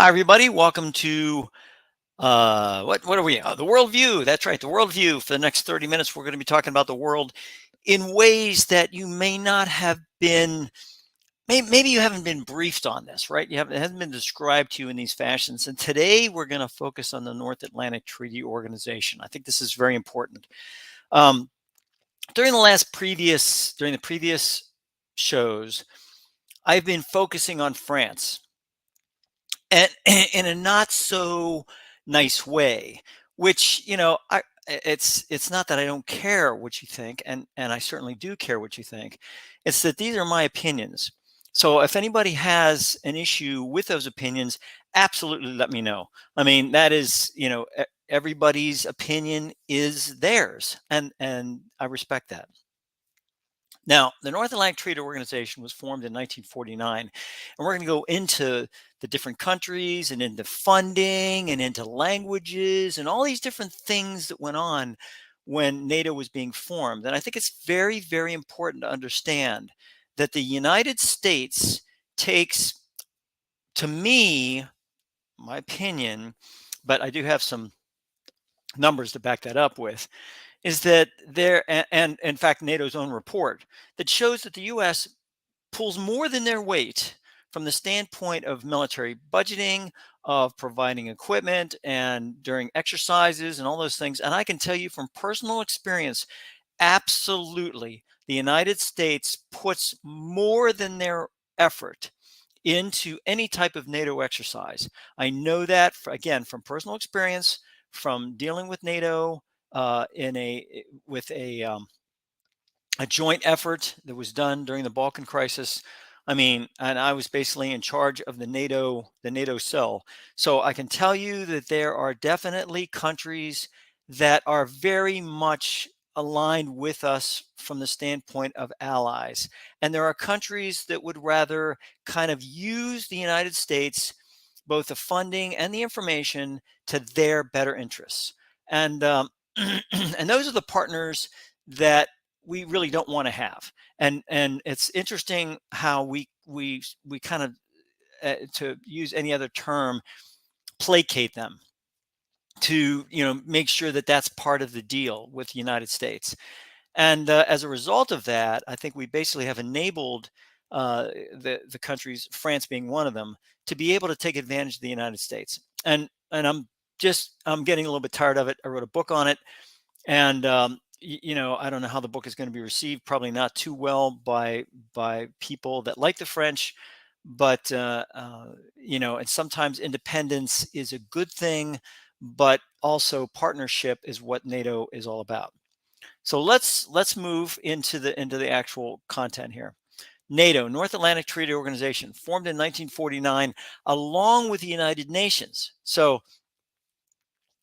Hi, everybody. Welcome to what are we? The worldview. That's right, the worldview. For the next 30 minutes, we're going to be talking about the world in ways that you may not have been. Maybe you haven't been briefed on this, right? It hasn't been described to you in these fashions. And today we're going to focus on the North Atlantic Treaty Organization. I think this is very important. Um, during the previous shows, I've been focusing on France and in a not so nice way, which it's not that I don't care what you think, and I certainly do care what you think. It's that these are my opinions. So if anybody has an issue with those opinions, absolutely let me know. I mean, that is, everybody's opinion is theirs, and I respect that. Now, the North Atlantic Treaty Organization was formed in 1949, and we're going to go into the different countries and into funding and into languages and all these different things that went on when NATO was being formed. And I think it's very, very important to understand that the United States takes, to me, my opinion, but I do have some numbers to back that up with, is that and in fact, NATO's own report that shows that the US pulls more than their weight from the standpoint of military budgeting, of providing equipment, and during exercises and all those things. And I can tell you from personal experience, absolutely, the United States puts more than their effort into any type of NATO exercise. I know that, again, from personal experience, from dealing with NATO in a joint effort that was done during the Balkan crisis. I mean, and I was basically in charge of the NATO cell. So I can tell you that there are definitely countries that are very much aligned with us from the standpoint of allies. And there are countries that would rather kind of use the United States, both the funding and the information, to their better interests. And and those are the partners that we really don't want to have. And it's interesting how we kind of, to use any other term, placate them to make sure that that's part of the deal with the United States. And as a result of that, I think we basically have enabled the countries, France being one of them, to be able to take advantage of the United States. And I'm getting a little bit tired of it. I wrote a book on it, and I don't know how the book is going to be received. Probably not too well by people that like the French, but and sometimes independence is a good thing, but also partnership is what NATO is all about. So let's move into the actual content here. NATO, North Atlantic Treaty Organization, formed in 1949 along with the United Nations. So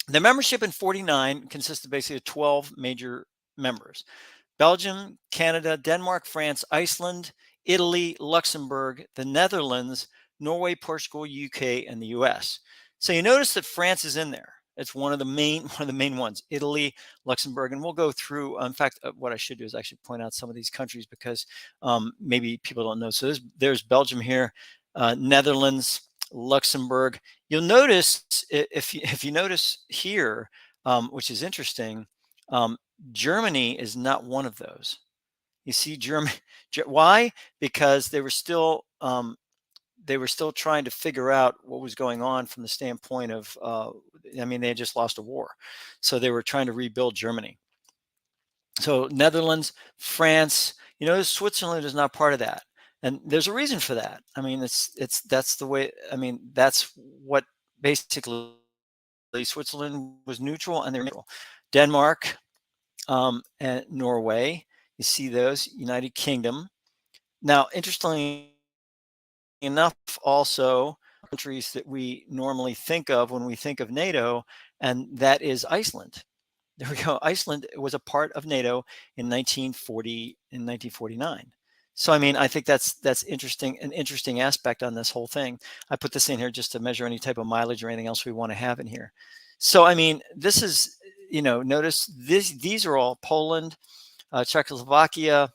the membership in 49 consisted basically of 12 major members: Belgium, Canada, Denmark, France, Iceland, Italy, Luxembourg, the Netherlands, Norway, Portugal, UK, and the US. So you notice that France is in there. It's one of the main ones: Italy, Luxembourg. And we'll go through. In fact, what I should do is actually point out some of these countries, because maybe people don't know. So there's Belgium here, Netherlands, Luxembourg. You'll notice, if you notice here, which is interesting, Germany is not one of those. You see, Germany. Why? Because they were still trying to figure out what was going on from the standpoint of, I mean, they had just lost a war, so they were trying to rebuild Germany. So Netherlands, France, Switzerland is not part of that, and there's a reason for that. I mean, that's the way. I mean, that's what basically Switzerland was neutral, and they're neutral. Denmark, and Norway, you see those. United Kingdom. Now, interestingly enough, also countries that we normally think of when we think of NATO, and that is Iceland. There we go. Iceland was a part of NATO in 1949. So I mean, I think that's interesting, an interesting aspect on this whole thing. I put this in here just to measure any type of mileage or anything else we want to have in here. So I mean, this is, notice these are all Poland, Czechoslovakia,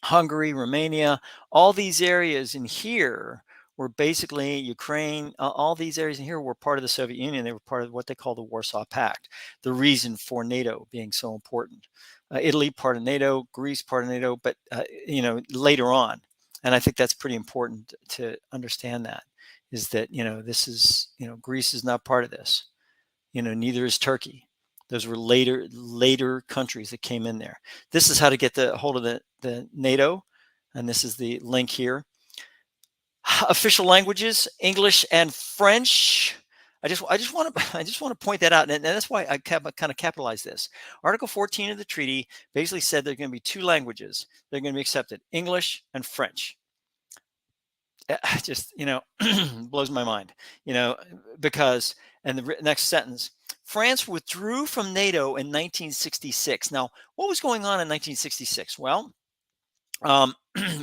Hungary, Romania, all these areas in here were basically Ukraine, all these areas in here were part of the Soviet Union. They were part of what they call the Warsaw Pact, the reason for NATO being so important. Italy, part of NATO, Greece, part of NATO, but, later on. And I think that's pretty important to understand that is that, this is, Greece is not part of this. Neither is Turkey. Those were later countries that came in there. This is how to get the hold of the NATO, and this is the link here. Official languages: English and French. I just want to point that out, and that's why I kind of capitalize this. Article 14 of the treaty basically said there are going to be two languages that are going to be accepted: English and French. Just blows my mind, because, and the next sentence: France withdrew from NATO in 1966. Now, what was going on in 1966? Well, um,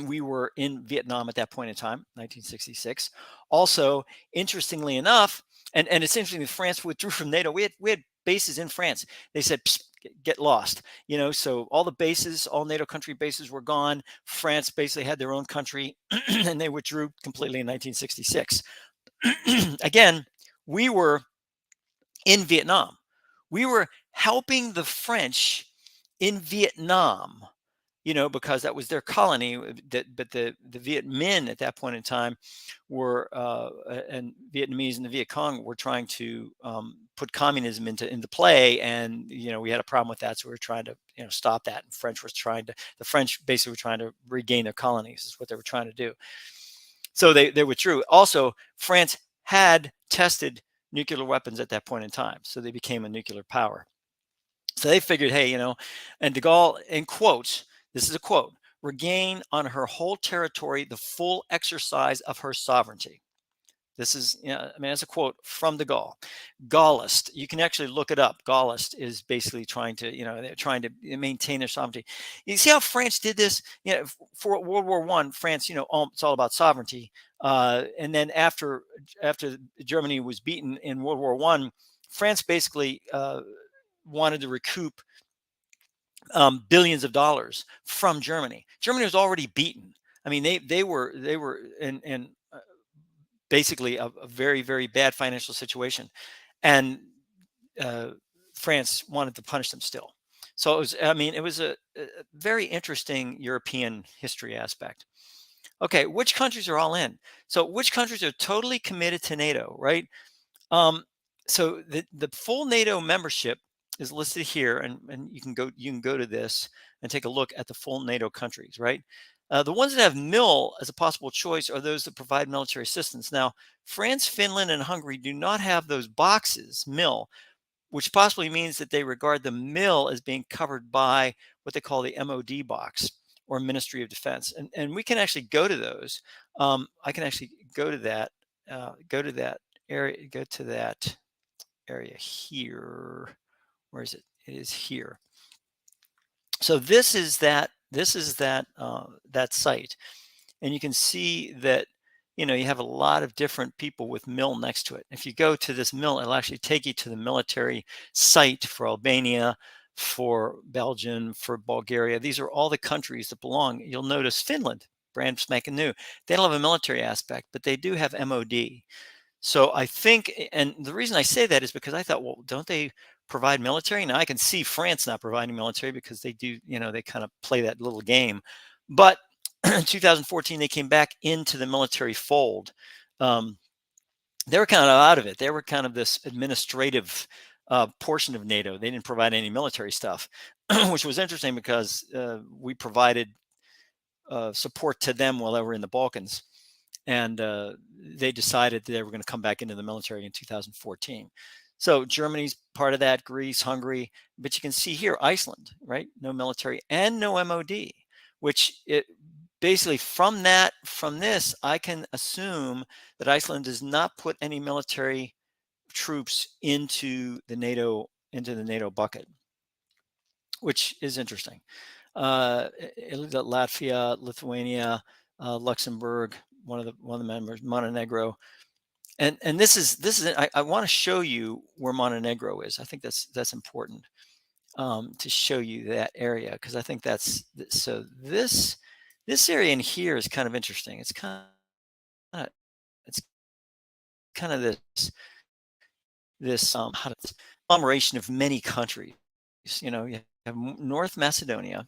we were in Vietnam at that point in time, 1966. Also, interestingly enough, and it's interesting that France withdrew from NATO. We had bases in France. They said, "Psst, get lost." So all the bases, all NATO country bases were gone. France basically had their own country, and they withdrew completely in 1966. Again, we were in Vietnam. We were helping the French in Vietnam, because that was their colony. But the Viet Minh at that point in time were, and Vietnamese and the Viet Cong were trying to put communism into play, and we had a problem with that, so we were trying to stop that. And the French basically were trying to regain their colonies, is what they were trying to do. So they withdrew. Also, France had tested nuclear weapons at that point in time, so they became a nuclear power. So they figured, hey, and de Gaulle, in quotes, this is a quote: regain on her whole territory the full exercise of her sovereignty. This is, it's a quote from de Gaulle. Gaullist, you can actually look it up. Gaullist is basically trying to, they're trying to maintain their sovereignty. You see how France did this? For World War One, France, it's all about sovereignty. And then after Germany was beaten in World War One, France basically wanted to recoup billions of dollars from Germany. Germany was already beaten. I mean, they were in basically a very, very bad financial situation, and France wanted to punish them still. So it was a very interesting European history aspect. Okay, which countries are all in? So which countries are totally committed to NATO, right? Um, so the full NATO membership is listed here, and you can go to this and take a look at the full NATO countries, right? The ones that have MIL as a possible choice are those that provide military assistance. Now, France, Finland, and Hungary do not have those boxes, MIL, which possibly means that they regard the MIL as being covered by what they call the MOD box, or Ministry of Defense. And we can actually go to those. I can actually go to that area, go to that area here. Where is it? It is here. So that site, and you can see that you have a lot of different people with MIL next to it. If you go to this MIL, it'll actually take you to the military site for Albania, for Belgium, for Bulgaria. These are all the countries that belong. You'll notice Finland, brand spanking new. They don't have a military aspect, but they do have MOD. So I think, and the reason I say that is because I thought, well, don't they provide military? Now I can see France not providing military because they do, they kind of play that little game. But in 2014, they came back into the military fold. They were kind of out of it. They were kind of this administrative portion of NATO. They didn't provide any military stuff, which was interesting because we provided support to them while they were in the Balkans. And they decided they were going to come back into the military in 2014. So Germany's part of that, Greece, Hungary, but you can see here Iceland, right? No military and no MOD, which it basically from this, I can assume that Iceland does not put any military troops into the NATO bucket, which is interesting. Latvia, Lithuania, Luxembourg, one of the members, Montenegro, and this is I want to show you where Montenegro is. I think that's important to show you that area, because I think so this area in here is kind of interesting. It's kind of it's kind of this how to conglomeration of many countries. You have North Macedonia,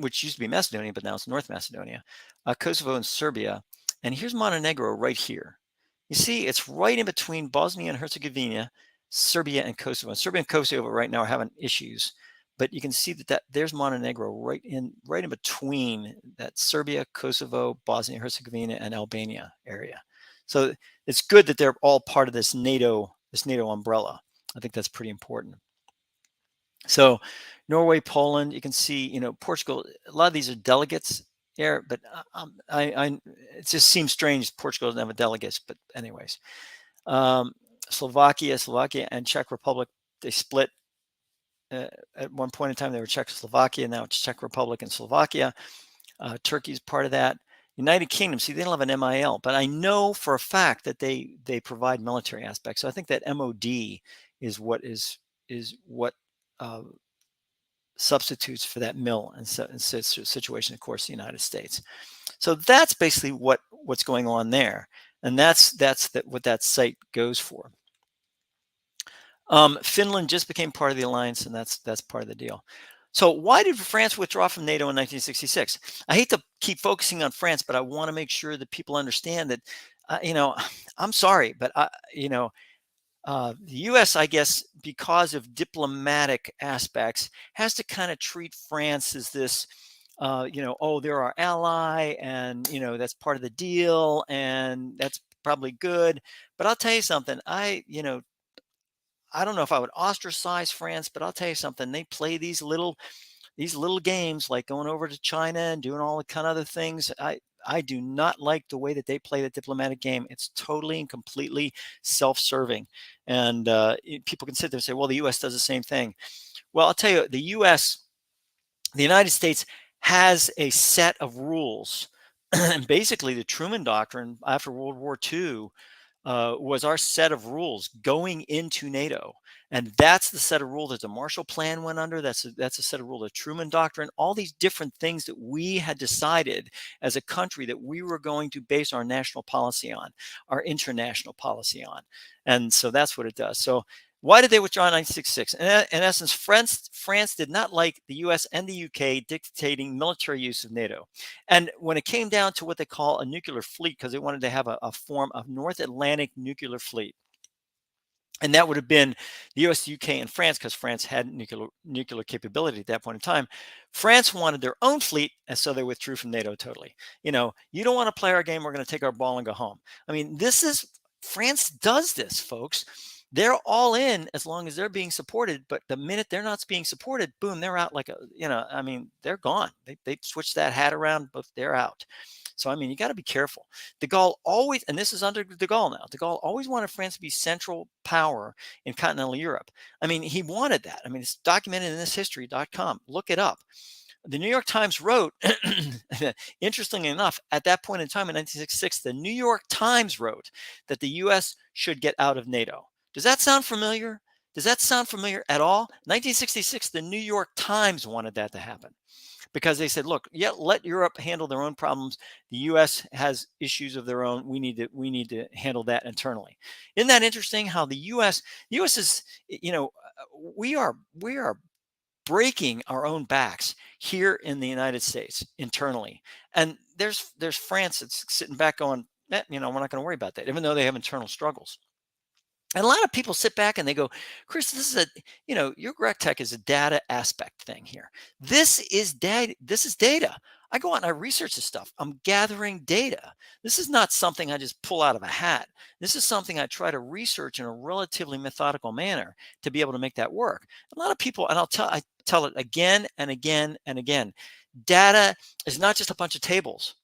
which used to be Macedonia, but now it's North Macedonia, Kosovo, and Serbia. And here's Montenegro right here. You see, it's right in between Bosnia and Herzegovina, Serbia, and Kosovo. And Serbia and Kosovo right now are having issues, but you can see that there's Montenegro right in between that Serbia, Kosovo, Bosnia and Herzegovina, and Albania area. So it's good that they're all part of this NATO umbrella. I think that's pretty important. So Norway, Poland, you can see, Portugal. A lot of these are delegates there, but it just seems strange Portugal doesn't have a delegate. But anyways, um, Slovakia, and Czech Republic, they split. At one point in time, they were Czechoslovakia. Now it's Czech Republic and Slovakia. Turkey's part of that. United Kingdom, see, they don't have an MIL, but I know for a fact that they provide military aspects. So I think that MOD is what uh, substitutes for that mill in situation, of course, the United States. So that's basically what's going on there, and that's what that site goes for. Finland just became part of the alliance, and that's part of the deal. So why did France withdraw from NATO in 1966? I hate to keep focusing on France, but I want to make sure that people understand that, I'm sorry, but the U.S., I guess, because of diplomatic aspects, has to kind of treat France as this, oh, they're our ally, and that's part of the deal, and that's probably good. But I'll tell you something. I don't know if I would ostracize France, but I'll tell you something. They play these little games like going over to China and doing all the kind of other things. I do not like the way that they play the diplomatic game. It's totally and completely self-serving. And people can sit there and say, well, the U.S. does the same thing. Well, I'll tell you, the United States has a set of rules. And basically, the Truman Doctrine after World War II was our set of rules going into NATO. And that's the set of rules that the Marshall Plan went under. That's a set of rules, the Truman Doctrine, all these different things that we had decided as a country that we were going to base our national policy on, our international policy on. And so that's what it does. So why did they withdraw in 1966? In essence, France did not like the US and the UK dictating military use of NATO. And when it came down to what they call a nuclear fleet, because they wanted to have a form of North Atlantic nuclear fleet, and that would have been the US, UK, and France, because France had nuclear capability at that point in time. France wanted their own fleet, and so they withdrew from NATO totally. You don't want to play our game, we're going to take our ball and go home. I mean, France does this, folks. They're all in as long as they're being supported, but the minute they're not being supported, boom, they're out they're gone. They switch that hat around, but they're out. So, you got to be careful. De Gaulle always, and this is under De Gaulle now, De Gaulle always wanted France to be central power in continental Europe. He wanted that. It's documented in thishistory.com. Look it up. The New York Times wrote, interestingly enough, at that point in time in 1966, the New York Times wrote that the U.S. should get out of NATO. Does that sound familiar? Does that sound familiar at all? 1966, the New York Times wanted that to happen because they said, look, yeah, let Europe handle their own problems. The U.S. has issues of their own. We need to handle that internally. Isn't that interesting? How the U.S. is, we are breaking our own backs here in the United States internally, and there's France that's sitting back going, we're not going to worry about that, even though they have internal struggles. And a lot of people sit back and they go, Chris, this is your GrecTech is a data aspect thing here. This is data. I go out and I research this stuff. I'm gathering data. This is not something I just pull out of a hat. This is something I try to research in a relatively methodical manner to be able to make that work. A lot of people, and I tell it again and again and again, data is not just a bunch of tables.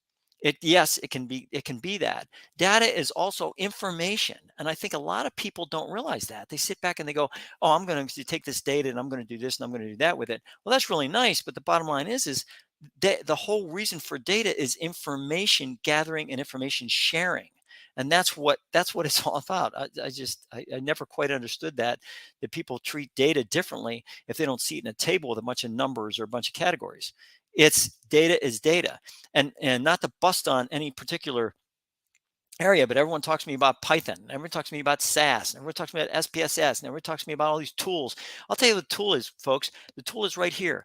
Yes, it can be that. Data is also information. And I think a lot of people don't realize that. They sit back and they go, oh, I'm going to take this data and I'm going to do this and I'm going to do that with it. Well, that's really nice. But the bottom line is the whole reason for data is information gathering and information sharing. And that's what it's all about. I never quite understood that people treat data differently if they don't see it in a table with a bunch of numbers or a bunch of categories. It's data is data. And not to bust on any particular area, but everyone talks to me about Python. Everyone talks to me about SAS. And everyone talks to me about SPSS. And everyone talks to me about all these tools. I'll tell you what the tool is, folks. The tool is right here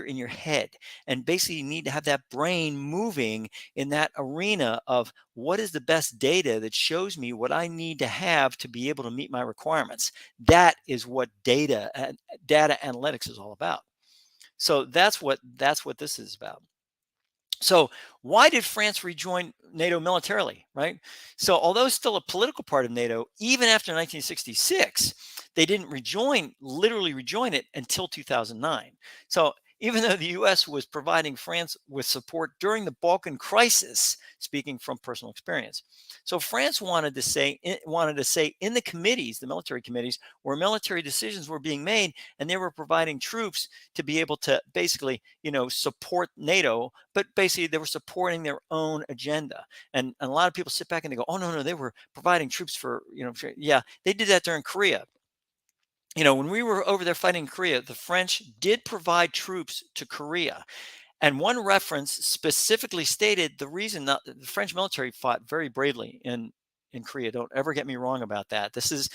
in your head. And basically, you need to have that brain moving in that arena of what is the best data that shows me what I need to have to be able to meet my requirements. That is what data analytics is all about. So that's what this is about. So why did France rejoin NATO militarily, right? So although still a political part of NATO, even after 1966, they didn't literally rejoin it until 2009. So even though the US was providing France with support during the Balkan crisis, speaking from personal experience. So France wanted to say in the committees, the military committees, where military decisions were being made, and they were providing troops to be able to basically, support NATO, but basically they were supporting their own agenda. And a lot of people sit back and they go, "Oh no, they were providing troops yeah, they did that during Korea." When we were over there fighting in Korea, the French did provide troops to Korea. And one reference specifically stated the reason that the French military fought very bravely in Korea. Don't ever get me wrong about that. This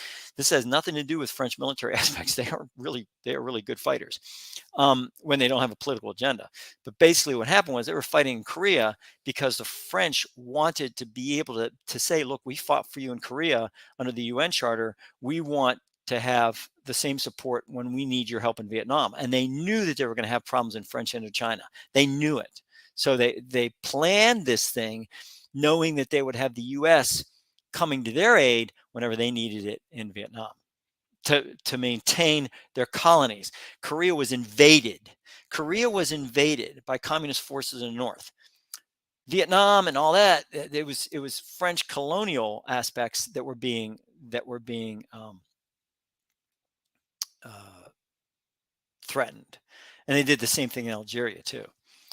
has nothing to do with French military aspects. They are really good fighters when they don't have a political agenda. But basically, what happened was they were fighting in Korea because the French wanted to be able to say, "Look, we fought for you in Korea under the UN Charter. We want to have the same support when we need your help in Vietnam." And they knew that they were going to have problems in French Indochina. They knew it. So they planned this thing knowing that they would have the US coming to their aid whenever they needed it in Vietnam to maintain their colonies. Korea was invaded. Korea was invaded by communist forces in the north. Vietnam and all that, it was French colonial aspects that were being uh, threatened, and they did the same thing in Algeria too.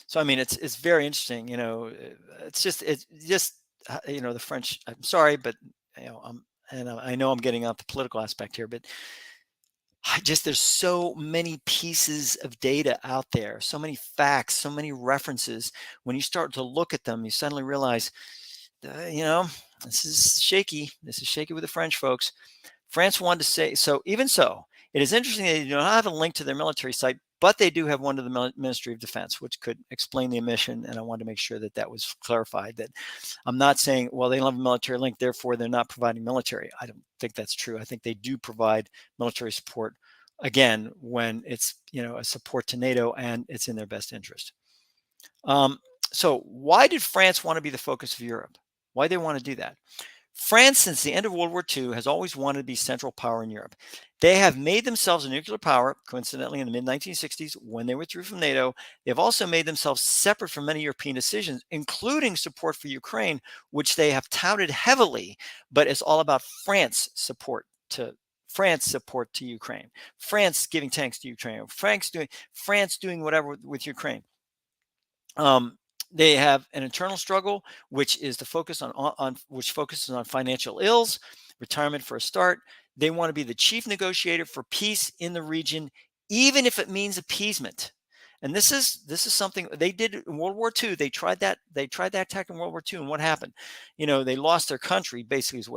So I mean, it's very interesting. It's just the French. I'm sorry, but I know I'm getting out the political aspect here, but there's so many pieces of data out there, so many facts, so many references. When you start to look at them, you suddenly realize, this is shaky. This is shaky with the French folks. France wanted to say so. Even so, it is interesting that they do not have a link to their military site, but they do have one to the Ministry of Defense, which could explain the omission. And I wanted to make sure that that was clarified. That I'm not saying, well, they don't have a military link, therefore they're not providing military. I don't think that's true. I think they do provide military support, again, when it's a support to NATO and it's in their best interest. Um, so why did France want to be the focus of Europe? Why they want to do that? France, since the end of World War II, has always wanted to be central power in Europe. They have made themselves a nuclear power, coincidentally, in the mid 1960s when they withdrew from NATO. They've also made themselves separate from many European decisions, including support for Ukraine, which they have touted heavily, but it's all about France support to Ukraine, France giving tanks to Ukraine, France doing whatever with Ukraine. They have an internal struggle, which is the focus on which focuses on financial ills, retirement for a start. They want to be the chief negotiator for peace in the region, even if it means appeasement. And this is something they did in World War II. They tried that. They tried that attack in World War II, and what happened? They lost their country. Basically, is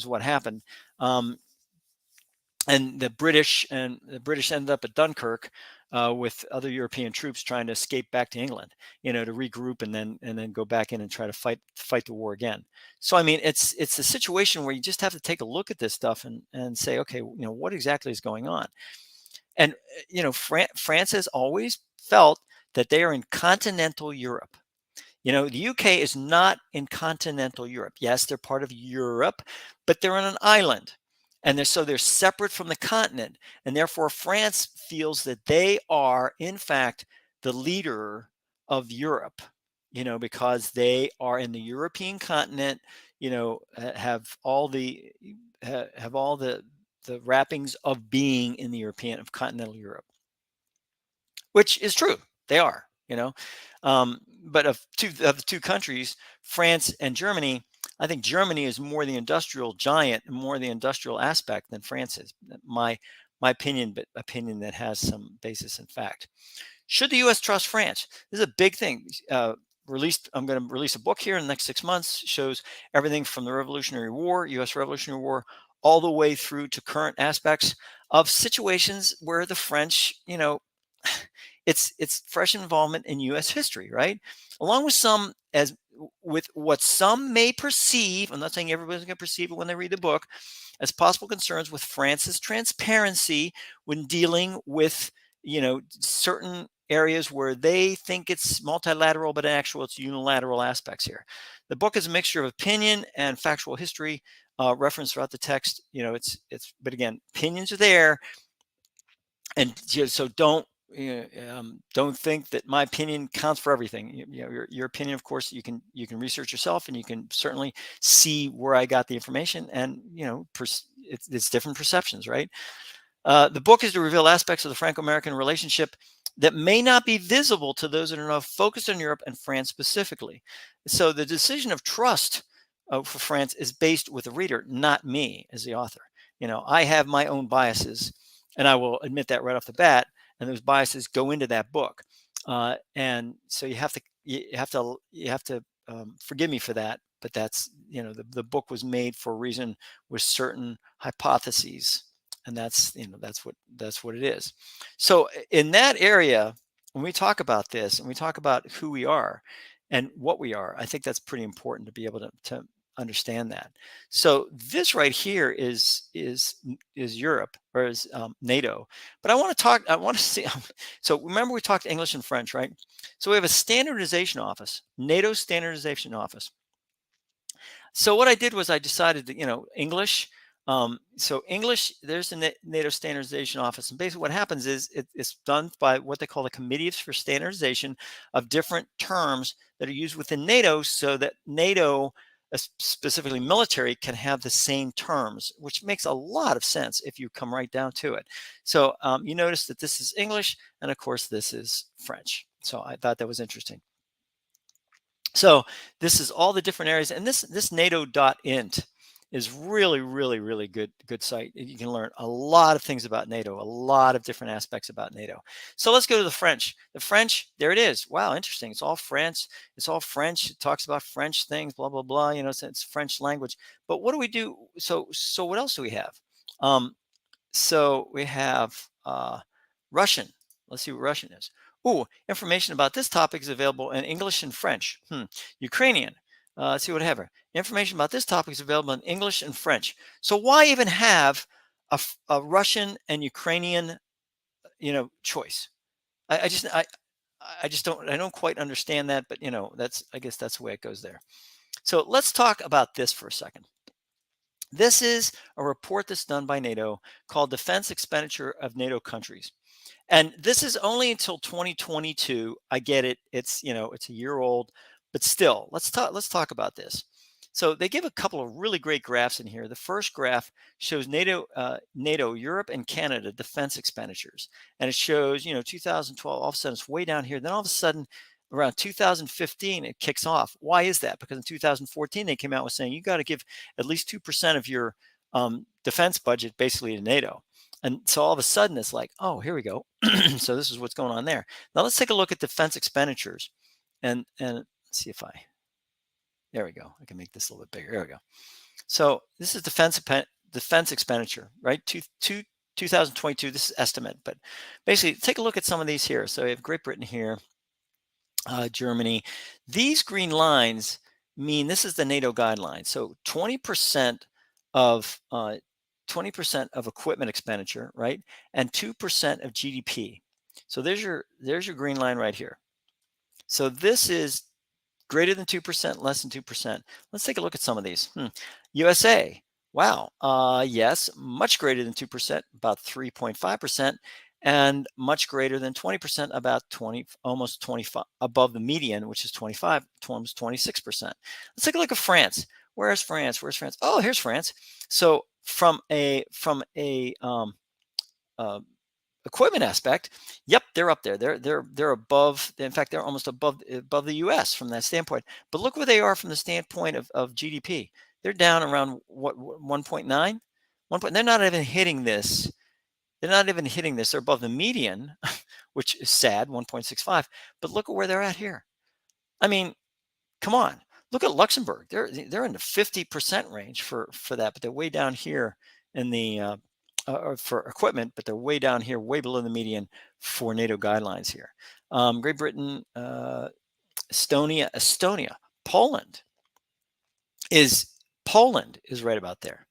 what happened. And the British ended up at Dunkirk with other European troops trying to escape back to England, to regroup and then go back in and try to fight the war again. So I mean, it's a situation where you just have to take a look at this stuff and say, okay, what exactly is going on? And France has always felt that they are in continental Europe. The UK is not in continental Europe. Yes, they're part of Europe, but they're on an island. And they're separate from the continent. And therefore, France feels that they are, in fact, the leader of Europe, because they are in the European continent, have all the wrappings of being in the of continental Europe, which is true. They are, but of the two countries, France and Germany, I think Germany is more the industrial giant and more the industrial aspect than France is. My opinion, but opinion that has some basis in fact. Should the U.S. trust France? This is a big thing. I'm going to release a book here in the next 6 months. Shows everything from the Revolutionary War, U.S. Revolutionary War, all the way through to current aspects of situations where the French, it's fresh involvement in U.S. history, right? Along with some as with what some may perceive. I'm not saying everybody's going to perceive it when they read the book as possible concerns with France's transparency when dealing with certain areas where they think it's multilateral, but in actual it's unilateral aspects here. The book is a mixture of opinion and factual history referenced throughout the text. But again, opinions are there, and so don't think that my opinion counts for everything. Your opinion, of course, you can research yourself, and you can certainly see where I got the information, and it's different perceptions, right? The book is to reveal aspects of the Franco-American relationship that may not be visible to those that are now focused on Europe and France specifically. So the decision of trust for France is based with the reader, not me as the author. I have my own biases, and I will admit that right off the bat. And those biases go into that book, and so you have to forgive me for that. But that's the book was made for a reason with certain hypotheses, and that's what it is. So in that area, when we talk about this and we talk about who we are and what we are, I think that's pretty important to be able to understand that. So this right here is Europe, or is NATO. But I want to see. So remember, we talked English and French, right? So we have a standardization office, NATO standardization office. So what I did was I decided that, English. So English, there's the NATO Standardization Office, and basically what happens is it's done by what they call the Committees for Standardization of different terms that are used within NATO, so that NATO, specifically military, can have the same terms, which makes a lot of sense if you come right down to it. So you notice that this is English, and of course this is French. So I thought that was interesting. So this is all the different areas, and this NATO.int is really, really, really good site. You can learn a lot of things about NATO, a lot of different aspects about NATO. So let's go to the French. The French, there it is. Wow, interesting. It's all French. It's all French. It talks about French things, blah blah blah. It's French language. But what do we do? So what else do we have? So we have Russian. Let's see what Russian is. Oh, information about this topic is available in English and French. Ukrainian. Let's see what I have here. Information about this topic is available in English and French. So why even have a Russian and Ukrainian, choice? I just don't quite understand that, but I guess that's the way it goes there. So let's talk about this for a second. This is a report that's done by NATO called Defense Expenditure of NATO Countries. And this is only until 2022. I get it. It's a year old, but still, let's talk about this. So they give a couple of really great graphs in here. The first graph shows NATO, Europe, and Canada defense expenditures, and it shows 2012. All of a sudden, it's way down here. Then all of a sudden, around 2015, it kicks off. Why is that? Because in 2014, they came out with saying you got to give at least 2% of your defense budget basically to NATO. And so all of a sudden, it's like, oh, here we go. So this is what's going on there. Now let's take a look at defense expenditures, and see if there we go. I can make this a little bit bigger. There we go. So this is defense expenditure, right? 2022. This is estimate, but basically, take a look at some of these here. So we have Great Britain here, Germany. These green lines mean this is the NATO guideline. So 20% of 20% of equipment expenditure, right? And 2% of GDP. So there's your green line right here. So this is greater than 2%, less than 2%. Let's take a look at some of these. USA, wow, yes, much greater than 2%, about 3.5%, and much greater than 20%, about almost 25, above the median, which is 25, almost 26%. Let's take a look at France. Where's France? Where's France? Oh, here's France. So from a equipment aspect, yep, they're up there. They're above. In fact, they're almost above the U.S. from that standpoint. But look where they are from the standpoint of GDP. They're down around what 1.9. They're not even hitting this. They're not even hitting this. They're above the median, which is sad, 1.65. But look at where they're at here. I mean, Come on, look at Luxembourg. They're in the 50% range for that, but they're way down here in the for equipment, but they're way down here, way below the median for NATO guidelines here. Great Britain, Estonia, Poland is Poland is right about there.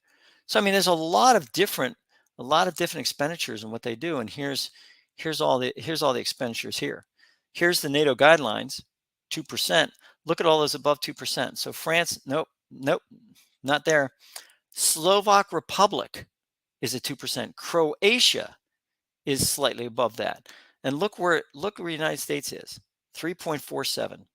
So I mean, there's a lot of different expenditures in what they do, and here's all the expenditures here. Here's the NATO guidelines, 2%. Look at all those above 2%. So France, nope, nope, not there. Slovak Republic is at 2%. Croatia is slightly above that. And look where the United States is, 3.47.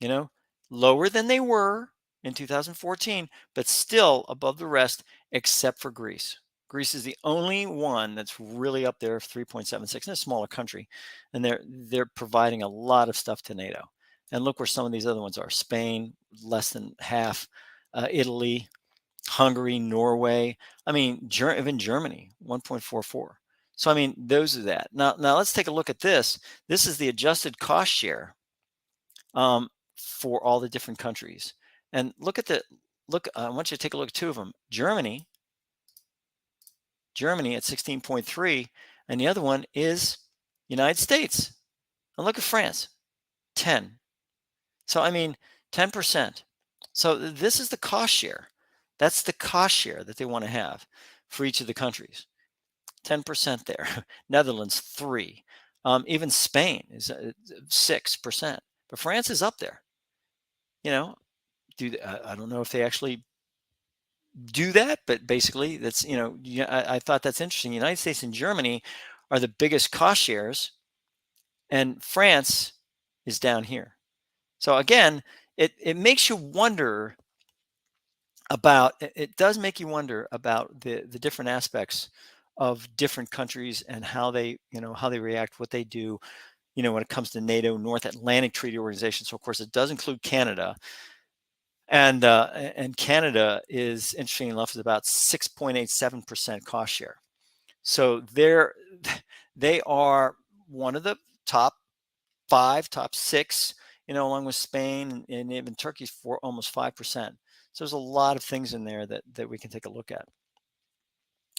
You know, lower than they were in 2014, but still above the rest, except for Greece. Greece is the only one that's really up there, 3.76, in a smaller country, and they're providing a lot of stuff to NATO. And look where some of these other ones are: Spain, less than half; Italy, Hungary, Norway. I mean, even Germany, 1.44. So I mean, those are that. Now let's take a look at this. This is the adjusted cost share um, for all the different countries. And look. I want you to take a look at two of them. Germany at 16.3, and the other one is United States. And look at France, 10. So I mean, 10%. So this is the cost share. That's the cost share that they want to have for each of the countries. 10% there. Netherlands, 3. Even Spain is 6%. But France is up there. You know, I don't know if they actually do that, but basically that's, I thought that's interesting. United States and Germany are the biggest cost shares, and France is down here. So again, it makes you wonder about, it does make you wonder about the different aspects of different countries and how they, how they react, what they do, when it comes to NATO, North Atlantic Treaty Organization. So of course it does include Canada. And Canada is, interesting enough, is about 6.87% cost share. So they are one of the top 5, top 6, along with Spain and even Turkey for almost 5%. So there's a lot of things in there that we can take a look at.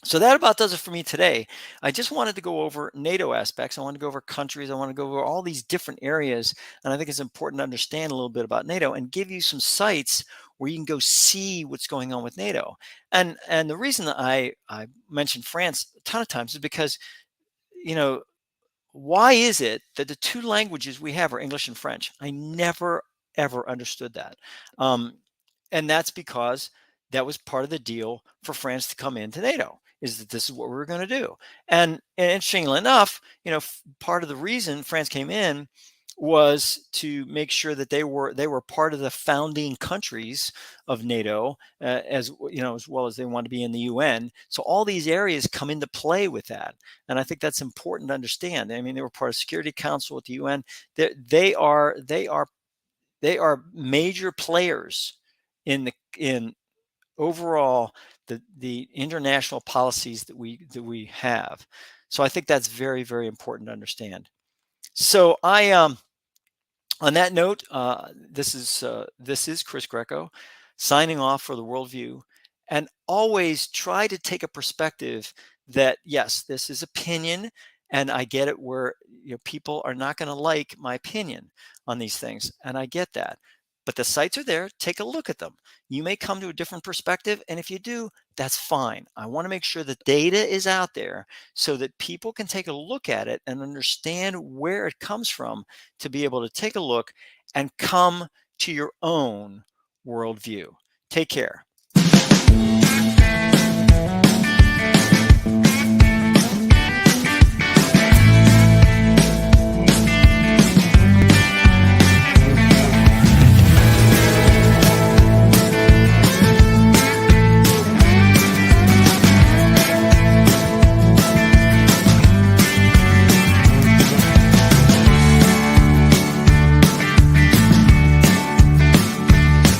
So that about does it for me today. I just wanted to go over NATO aspects. I want to go over countries. I want to go over all these different areas. And I think it's important to understand a little bit about NATO and give you some sites where you can go see what's going on with NATO. And the reason that I mentioned France a ton of times is because, why is it that the two languages we have are English and French? I never, ever understood that. And that's because that was part of the deal for France to come into NATO, is that this is what we were going to do. And interestingly enough, part of the reason France came in was to make sure that they were part of the founding countries of NATO, as well as they want to be in the UN. So all these areas come into play with that, and I think that's important to understand. I mean, they were part of Security Council at the UN. They are major players in overall the international policies that we have. So I think that's very, very important to understand. So on that note, this is Chris Greco signing off for the Worldview, and always try to take a perspective that, yes, this is opinion, and I get it, where people are not going to like my opinion on these things, and I get that. But the sites are there. Take a look at them. You may come to a different perspective, and if you do, that's fine. I want to make sure the data is out there so that people can take a look at it and understand where it comes from, to be able to take a look and come to your own worldview. Take care.